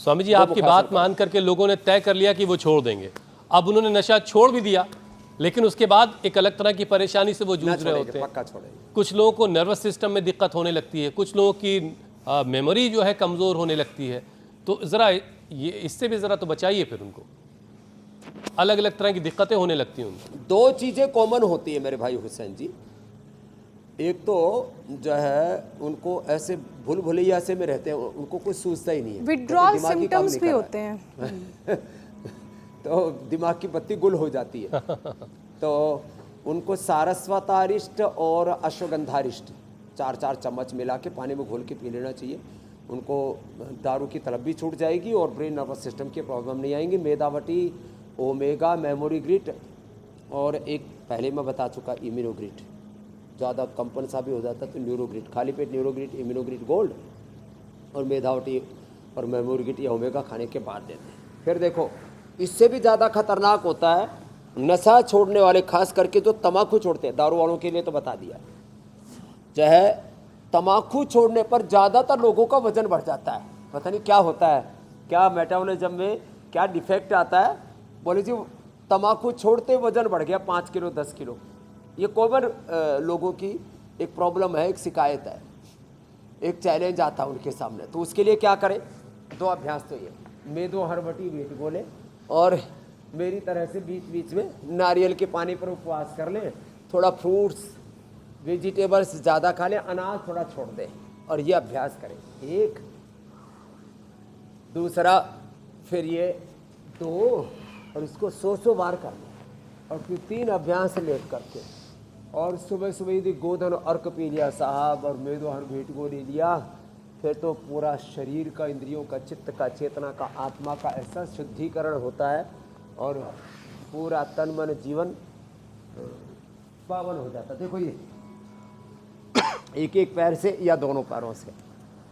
स्वामी जी, आपकी बात मान करके लोगों ने तय कर लिया कि वो छोड़ देंगे। अब उन्होंने नशा छोड़ भी दिया, लेकिन उसके बाद एक अलग तरह की परेशानी से वो जूझ रहे होते हैं। कुछ लोगों को नर्वस सिस्टम में दिक्कत होने लगती है, कुछ लोगों की मेमोरी जो है कमज़ोर होने लगती है। तो ज़रा ये इससे भी ज़रा तो बचाइए, फिर उनको अलग अलग तरह की दिक्कतें होने लगती हैं उनको। दो चीज़ें कॉमन होती है मेरे भाई हुसैन जी। एक तो जो है उनको ऐसे भूल भुलैया से में रहते हैं, उनको कुछ सूझता ही नहीं है, विड्रॉल सिम्टम्स भी होते हैं तो दिमाग की बत्ती गुल हो जाती है। तो उनको सारस्वतारिष्ट और अश्वगंधारिष्ट 4-4 चम्मच मिला के पानी में घोल के पी लेना चाहिए। उनको दारू की तलब भी छूट जाएगी और ब्रेन नर्वस सिस्टम की प्रॉब्लम नहीं आएंगी। मेदावटी, ओमेगा, मेमोरी ग्रिट और एक पहले मैं बता चुका इम्यूनोग्रिट, ज़्यादा कंपन सा भी हो जाता तो न्यूरोग्रिट, खाली पेट न्यूरोग्रिट, इम्यूनोग्रिट गोल्ड और मेधावटी और मेमोरी ग्रिट या ओमेगा खाने के बाद देते हैं। फिर देखो, इससे भी ज़्यादा खतरनाक होता है नशा छोड़ने वाले, खास करके जो तम्बाकू छोड़ते हैं। दारू वालों के लिए तो बता दिया, चाहे तम्बाकू छोड़ने पर ज़्यादातर लोगों का वजन बढ़ जाता है। पता नहीं क्या होता है, क्या मेटाबॉलिज्म में क्या डिफेक्ट आता है। बोले जी तम्बाकू छोड़ते वजन बढ़ गया 5 किलो 10 किलो। ये कॉमन लोगों की एक प्रॉब्लम है, एक शिकायत है, एक चैलेंज आता है उनके सामने। तो उसके लिए क्या करें? 2 अभ्यास तो ये मेदो हरबटी वेट बोले, और मेरी तरह से बीच बीच में नारियल के पानी पर उपवास कर लें, थोड़ा फ्रूट्स वेजिटेबल्स ज़्यादा खा लें, अनाज थोड़ा छोड़ दें और ये अभ्यास करें। एक, दूसरा फिर ये 2 और इसको 100 बार कर लें, और फिर 3 अभ्यास लेट करके, और सुबह सुबह यदि गोधन अर्क पी लिया साहब और मेदोहर भेंट को ले लिया, फिर तो पूरा शरीर का, इंद्रियों का, चित्त का, चेतना का, आत्मा का ऐसा शुद्धिकरण होता है और पूरा तन मन जीवन पावन हो जाता है। देखो ये एक एक पैर से या दोनों पैरों से,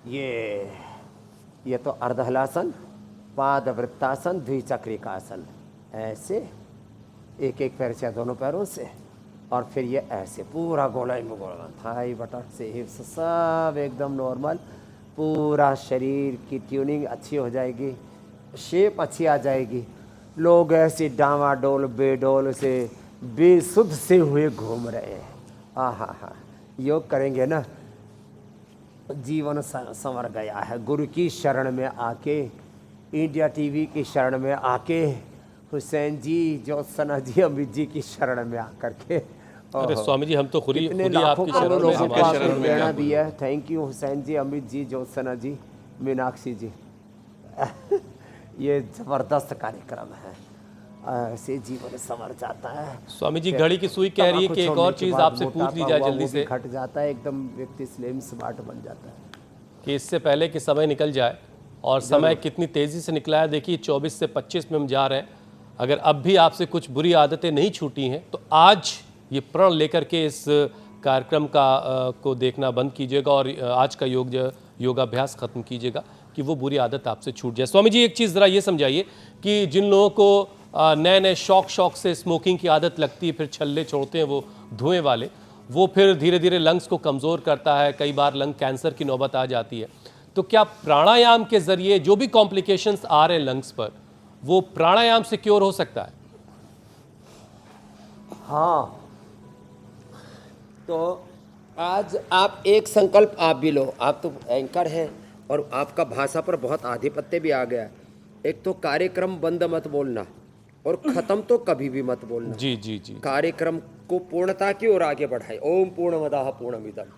ये तो अर्धहलासन, पाद वृत्तासन, द्विचक्रिकासन, ऐसे एक एक पैर से या दोनों पैरों से, और फिर ये ऐसे पूरा गोलाई में गोला, थाई बटन से हिप्स सब एकदम नॉर्मल, पूरा शरीर की ट्यूनिंग अच्छी हो जाएगी, शेप अच्छी आ जाएगी। लोग ऐसे डामाडोल बेडोल से बेसुध से हुए घूम रहे हैं। हाँ, योग करेंगे ना, जीवन संवर गया है। गुरु की शरण में आके, इंडिया टीवी की शरण में आके, हुसैन जी, ज्योत्सना जी, अमित जी की शरण में आकर के, अरे स्वामी जी, हम तो खुद ही आपकी शरण में प्रेरणा दी है। थैंक यू हुसैन जी, अमित जी, ज्योत्सना जी, मीनाक्षी जी। ये जबरदस्त कार्यक्रम है, ऐसे जीवन संवर जाता है। स्वामी जी, घड़ी की सुई कह रही है कि एक और चीज़ आपसे पूछ ली जाए जल्दी से, घट जाता है एकदम, व्यक्ति स्लिम स्मार्ट बन जाता है कि इससे पहले कि समय निकल जाए, और समय कितनी तेज़ी से निकला है। देखिए 24 से 25 में हम जा रहे हैं। अगर अब भी आपसे कुछ बुरी आदतें नहीं छूटी हैं तो आज ये प्रण लेकर के इस कार्यक्रम को देखना बंद कीजिएगा और आज का योगाभ्यास ख़त्म कीजिएगा कि वो बुरी आदत आपसे छूट जाए। स्वामी जी, एक चीज़ ज़रा ये समझाइए कि जिन लोगों को नए नए शौक से स्मोकिंग की आदत लगती है, फिर छल्ले छोड़ते हैं वो धुएँ वाले, वो फिर धीरे धीरे लंग्स को कमज़ोर करता है, कई बार लंग कैंसर की नौबत आ जाती है। तो क्या प्राणायाम के ज़रिए जो भी कॉम्प्लिकेशंस आ रहे हैं लंग्स पर, वो प्राणायाम से क्योर हो सकता है? हाँ, तो आज आप एक संकल्प आप भी लो। आप तो एंकर हैं और आपका भाषा पर बहुत आधिपत्य भी आ गया। एक तो कार्यक्रम बंद मत बोलना और ख़त्म तो कभी भी मत बोलना। जी। कार्यक्रम को पूर्णता की ओर आगे बढ़ाए। ओम पूर्णमदः पूर्णमिदम्।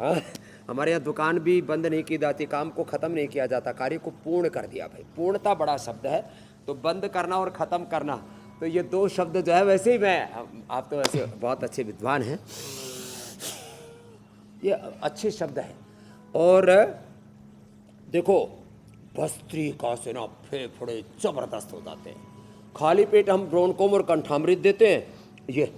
हाँ, हमारे यहाँ दुकान भी बंद नहीं की जाती, काम को ख़त्म नहीं किया जाता, कार्य को पूर्ण कर दिया भाई। पूर्णता बड़ा शब्द है, तो बंद करना और ख़त्म करना, तो ये 2 शब्द जो है, वैसे ही आप तो वैसे बहुत अच्छे विद्वान हैं, ये अच्छे शब्द हैं। और देखो, भस्त्रिकासन, फेफड़े जबरदस्त हो जाते हैं। खाली पेट हम ब्रोंकोम और कंठामृत देते हैं ये,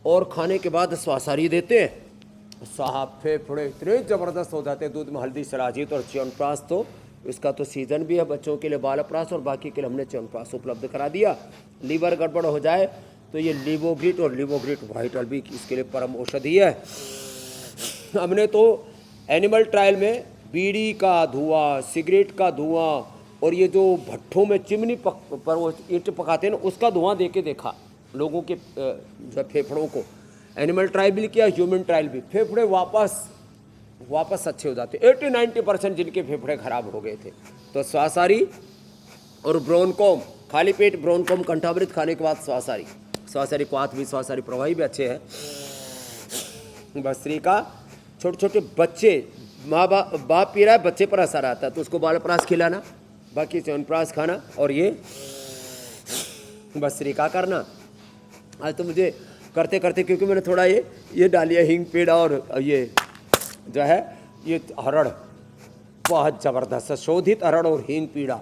और खाने के बाद श्वासारी देते हैं साहब, फेफड़े इतने ज़बरदस्त हो जाते हैं। दूध में हल्दी, शिलाजीत और च्यवनप्राश, तो इसका तो सीज़न भी है बच्चों के लिए बालप्राश, और बाकी के लिए हमने च्यवनप्राश उपलब्ध करा दिया। लीवर गड़बड़ हो जाए तो ये लिवोग्रिट और लिवोग्रिट वाइटल भी इसके लिए परम औषधि है। हमने तो एनिमल ट्रायल में बीड़ी का धुआं, सिगरेट का धुआं और ये जो भट्ठों में चिमनी पर वो ईंट पकाते हैं ना, उसका धुआं दे के देखा लोगों के जो है फेफड़ों को। एनिमल ट्रायल भी किया, ह्यूमन ट्रायल भी, फेफड़े वापस अच्छे हो जाते। 80-90% जिनके फेफड़े खराब हो गए थे। तो श्वासारी और ब्रोनकोम, खाली पेट ब्रोनकोम कंठामृत खाने के बाद श्वासारी क्वाथ भी, श्वासारी प्रवाही भी अच्छे हैं। भस्त्रिका, छोटे छोटे बच्चे, माँ बाप पी रहा है, बच्चे पर असर आता है तो उसको बालप्रास खिलाना, बाकी च्यवनप्राश खाना, और ये भस्त्रिका करना। आज तो मुझे करते करते, क्योंकि मैंने थोड़ा ये डालिया हींग पेड़ा, और ये जो है ये हरड़, बहुत ज़बरदस्त शोधित हरड़ और हींग पीड़ा।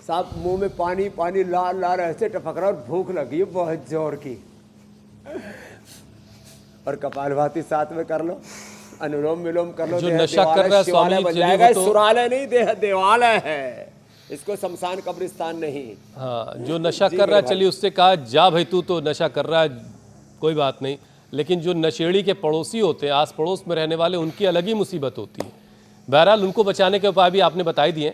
साहब मुंह में पानी पानी लाल लाल ऐसे टपक रहा, और भूख लगी है बहुत जोर की। और कपालभाति साथ में कर लो, अनुलोम विलोम कर लो। जो नशा कर रहा है स्वामी, बन चलिए जाएगा। वो तो- सुरालय नहीं, देवालय है, इसको शमशान कब्रिस्तान नहीं। हाँ, जो नशा कर रहा है, चलिए उससे कहा जा भाई तू तो नशा कर रहा है, कोई बात नहीं, लेकिन जो नशेड़ी के पड़ोसी होते हैं, आस पड़ोस में रहने वाले, उनकी अलग ही मुसीबत होती है। बहरहाल उनको बचाने के उपाय भी आपने बताई दिए।